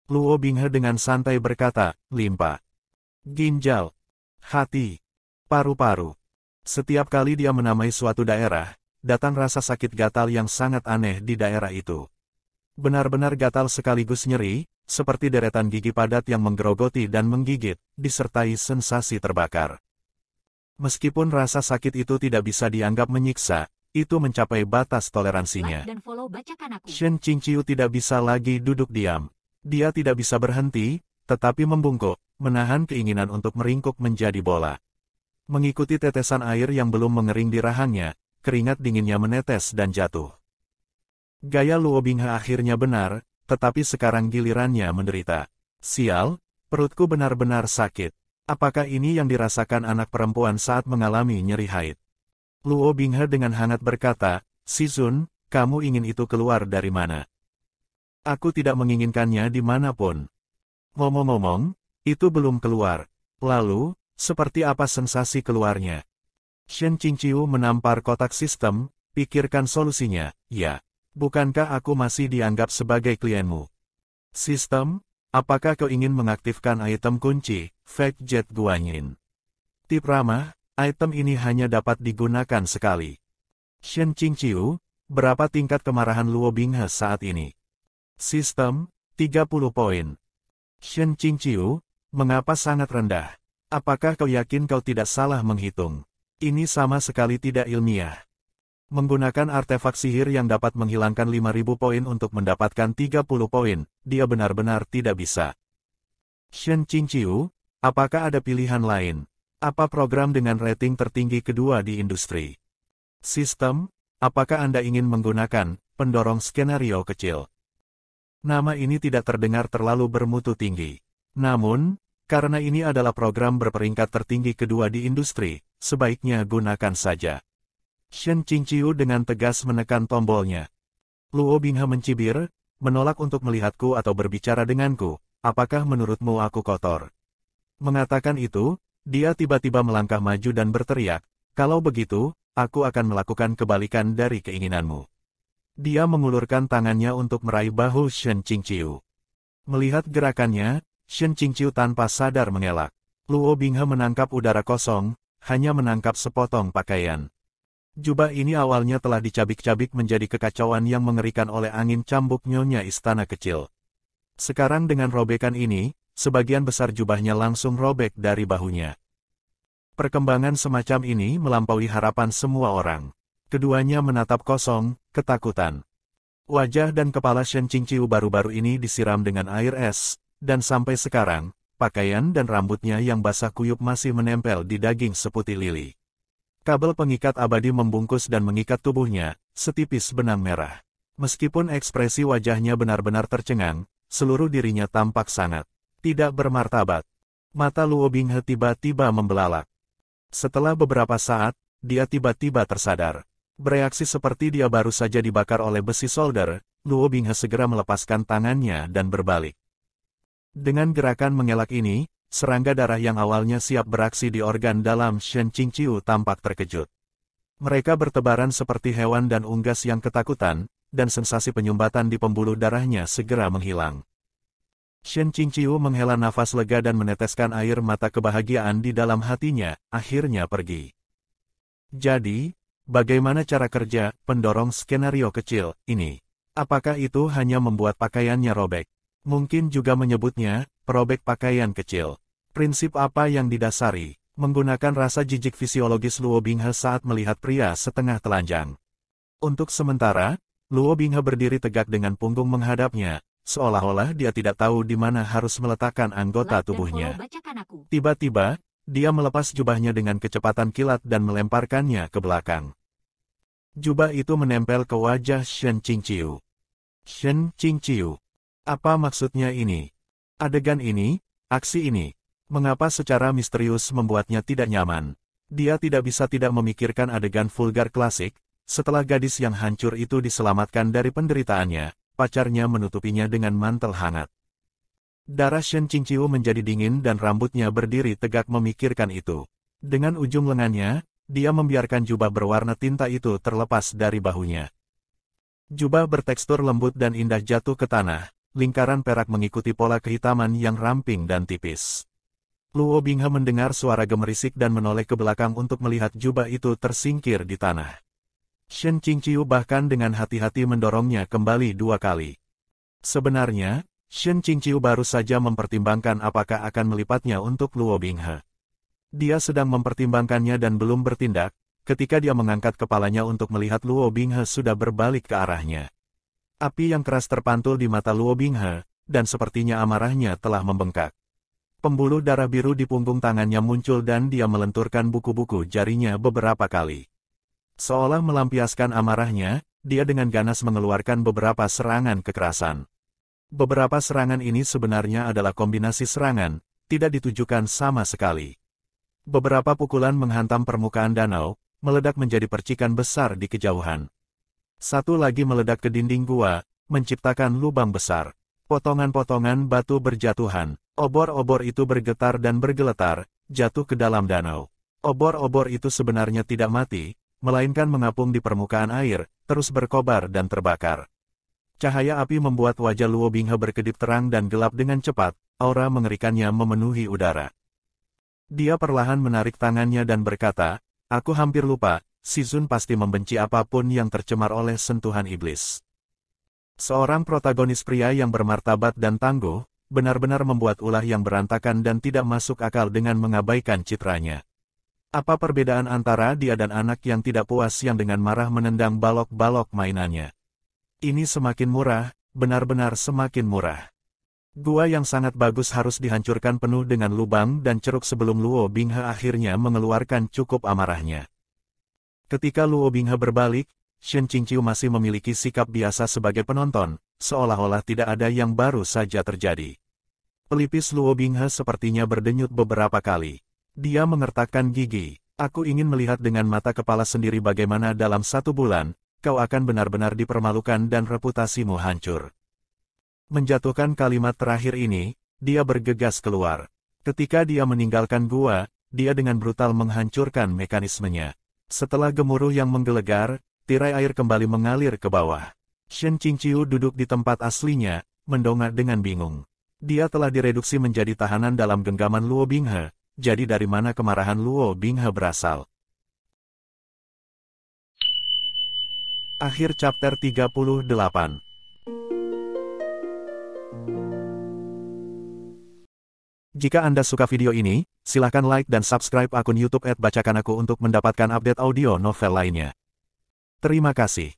Luo Binghe dengan santai berkata, limpa. Ginjal. Hati. Paru-paru. Setiap kali dia menamai suatu daerah, datang rasa sakit gatal yang sangat aneh di daerah itu. Benar-benar gatal sekaligus nyeri, seperti deretan gigi padat yang menggerogoti dan menggigit, disertai sensasi terbakar. Meskipun rasa sakit itu tidak bisa dianggap menyiksa, itu mencapai batas toleransinya. Shen Qingqiu tidak bisa lagi duduk diam. Dia tidak bisa berhenti, tetapi membungkuk, menahan keinginan untuk meringkuk menjadi bola. Mengikuti tetesan air yang belum mengering di rahangnya, keringat dinginnya menetes dan jatuh. Gaya Luo Binghe akhirnya benar, tetapi sekarang gilirannya menderita. Sial, perutku benar-benar sakit. Apakah ini yang dirasakan anak perempuan saat mengalami nyeri haid? Luo Binghe dengan hangat berkata, "Si Zun, kamu ingin itu keluar dari mana?" "Aku tidak menginginkannya dimanapun." "Ngomong-ngomong, itu belum keluar. Lalu, seperti apa sensasi keluarnya?" Shen Qingqiu menampar kotak sistem, pikirkan solusinya. "Ya. Bukankah aku masih dianggap sebagai klienmu?" "Sistem? Apakah kau ingin mengaktifkan item kunci, Fake Jet Guanyin?" "Tip ramah, item ini hanya dapat digunakan sekali." Shen Qingqiu, berapa tingkat kemarahan Luo Binghe saat ini? "Sistem, 30 poin." Shen Qingqiu, mengapa sangat rendah? Apakah kau yakin kau tidak salah menghitung? Ini sama sekali tidak ilmiah. Menggunakan artefak sihir yang dapat menghilangkan 5.000 poin untuk mendapatkan 30 poin, dia benar-benar tidak bisa. Shen Qingqiu, apakah ada pilihan lain? Apa program dengan rating tertinggi kedua di industri? Sistem, apakah Anda ingin menggunakan pendorong skenario kecil? Nama ini tidak terdengar terlalu bermutu tinggi. Namun, karena ini adalah program berperingkat tertinggi kedua di industri, sebaiknya gunakan saja. Shen Qingqiu dengan tegas menekan tombolnya. Luo Binghe mencibir, menolak untuk melihatku atau berbicara denganku. "Apakah menurutmu aku kotor?" Mengatakan itu, dia tiba-tiba melangkah maju dan berteriak, "Kalau begitu, aku akan melakukan kebalikan dari keinginanmu." Dia mengulurkan tangannya untuk meraih bahu Shen Qingqiu. Melihat gerakannya, Shen Qingqiu tanpa sadar mengelak. Luo Binghe menangkap udara kosong, hanya menangkap sepotong pakaian. Jubah ini awalnya telah dicabik-cabik menjadi kekacauan yang mengerikan oleh angin cambuk nyonya istana kecil. Sekarang dengan robekan ini, sebagian besar jubahnya langsung robek dari bahunya. Perkembangan semacam ini melampaui harapan semua orang. Keduanya menatap kosong, ketakutan. Wajah dan kepala Shen Qingqiu baru-baru ini disiram dengan air es, dan sampai sekarang, pakaian dan rambutnya yang basah kuyup masih menempel di daging seputih lili. Kabel pengikat abadi membungkus dan mengikat tubuhnya, setipis benang merah. Meskipun ekspresi wajahnya benar-benar tercengang, seluruh dirinya tampak sangat tidak bermartabat. Mata Luo Binghe tiba-tiba membelalak. Setelah beberapa saat, dia tiba-tiba tersadar. Bereaksi seperti dia baru saja dibakar oleh besi solder, Luo Binghe segera melepaskan tangannya dan berbalik. Dengan gerakan mengelak ini, serangga darah yang awalnya siap beraksi di organ dalam Shen Qingqiu tampak terkejut. Mereka bertebaran seperti hewan dan unggas yang ketakutan, dan sensasi penyumbatan di pembuluh darahnya segera menghilang. Shen Qingqiu menghela nafas lega dan meneteskan air mata kebahagiaan di dalam hatinya, akhirnya pergi. Jadi, bagaimana cara kerja pendorong skenario kecil ini? Apakah itu hanya membuat pakaiannya robek? Mungkin juga menyebutnya perobek pakaian kecil. Prinsip apa yang didasari? Menggunakan rasa jijik fisiologis Luo Binghe saat melihat pria setengah telanjang. Untuk sementara, Luo Binghe berdiri tegak dengan punggung menghadapnya, seolah-olah dia tidak tahu di mana harus meletakkan anggota tubuhnya. Tiba-tiba, dia melepas jubahnya dengan kecepatan kilat dan melemparkannya ke belakang. Jubah itu menempel ke wajah Shen Qingqiu. Shen Qingqiu. Apa maksudnya ini? Adegan ini, aksi ini, mengapa secara misterius membuatnya tidak nyaman? Dia tidak bisa tidak memikirkan adegan vulgar klasik, setelah gadis yang hancur itu diselamatkan dari penderitaannya, pacarnya menutupinya dengan mantel hangat. Darah Shen Qingqiu menjadi dingin dan rambutnya berdiri tegak memikirkan itu. Dengan ujung lengannya, dia membiarkan jubah berwarna tinta itu terlepas dari bahunya. Jubah bertekstur lembut dan indah jatuh ke tanah, lingkaran perak mengikuti pola kehitaman yang ramping dan tipis. Luo Binghe mendengar suara gemerisik dan menoleh ke belakang untuk melihat jubah itu tersingkir di tanah. Shen Qingqiu bahkan dengan hati-hati mendorongnya kembali 2 kali. Sebenarnya, Shen Qingqiu baru saja mempertimbangkan apakah akan melipatnya untuk Luo Binghe. Dia sedang mempertimbangkannya dan belum bertindak, ketika dia mengangkat kepalanya untuk melihat Luo Binghe sudah berbalik ke arahnya. Api yang keras terpantul di mata Luo Binghe, dan sepertinya amarahnya telah membengkak. Pembuluh darah biru di punggung tangannya muncul dan dia melenturkan buku-buku jarinya beberapa kali. Seolah melampiaskan amarahnya, dia dengan ganas mengeluarkan beberapa serangan kekerasan. Beberapa serangan ini sebenarnya adalah kombinasi serangan, tidak ditujukan sama sekali. Beberapa pukulan menghantam permukaan danau, meledak menjadi percikan besar di kejauhan. Satu lagi meledak ke dinding gua, menciptakan lubang besar. Potongan-potongan batu berjatuhan. Obor-obor itu bergetar dan bergeletar, jatuh ke dalam danau. Obor-obor itu sebenarnya tidak mati, melainkan mengapung di permukaan air, terus berkobar dan terbakar. Cahaya api membuat wajah Luo Binghe berkedip terang dan gelap dengan cepat, aura mengerikannya memenuhi udara. Dia perlahan menarik tangannya dan berkata, "Aku hampir lupa, Si Zun pasti membenci apapun yang tercemar oleh sentuhan iblis." Seorang protagonis pria yang bermartabat dan tangguh, benar-benar membuat ulah yang berantakan dan tidak masuk akal dengan mengabaikan citranya. Apa perbedaan antara dia dan anak yang tidak puas yang dengan marah menendang balok-balok mainannya? Ini semakin murah, benar-benar semakin murah. Gua yang sangat bagus harus dihancurkan penuh dengan lubang dan ceruk sebelum Luo Binghe akhirnya mengeluarkan cukup amarahnya. Ketika Luo Binghe berbalik, Shen Qingqiu masih memiliki sikap biasa sebagai penonton, seolah-olah tidak ada yang baru saja terjadi. Pelipis Luo Binghe sepertinya berdenyut beberapa kali. Dia mengertakkan gigi. "Aku ingin melihat dengan mata kepala sendiri bagaimana dalam 1 bulan, kau akan benar-benar dipermalukan dan reputasimu hancur." Menjatuhkan kalimat terakhir ini, dia bergegas keluar. Ketika dia meninggalkan gua, dia dengan brutal menghancurkan mekanismenya. Setelah gemuruh yang menggelegar, tirai air kembali mengalir ke bawah. Shen Qingqiu duduk di tempat aslinya, mendongak dengan bingung. Dia telah direduksi menjadi tahanan dalam genggaman Luo Binghe, jadi dari mana kemarahan Luo Binghe berasal? Akhir chapter 38. Jika Anda suka video ini, silakan like dan subscribe akun YouTube @bacakanaku untuk mendapatkan update audio novel lainnya. Terima kasih.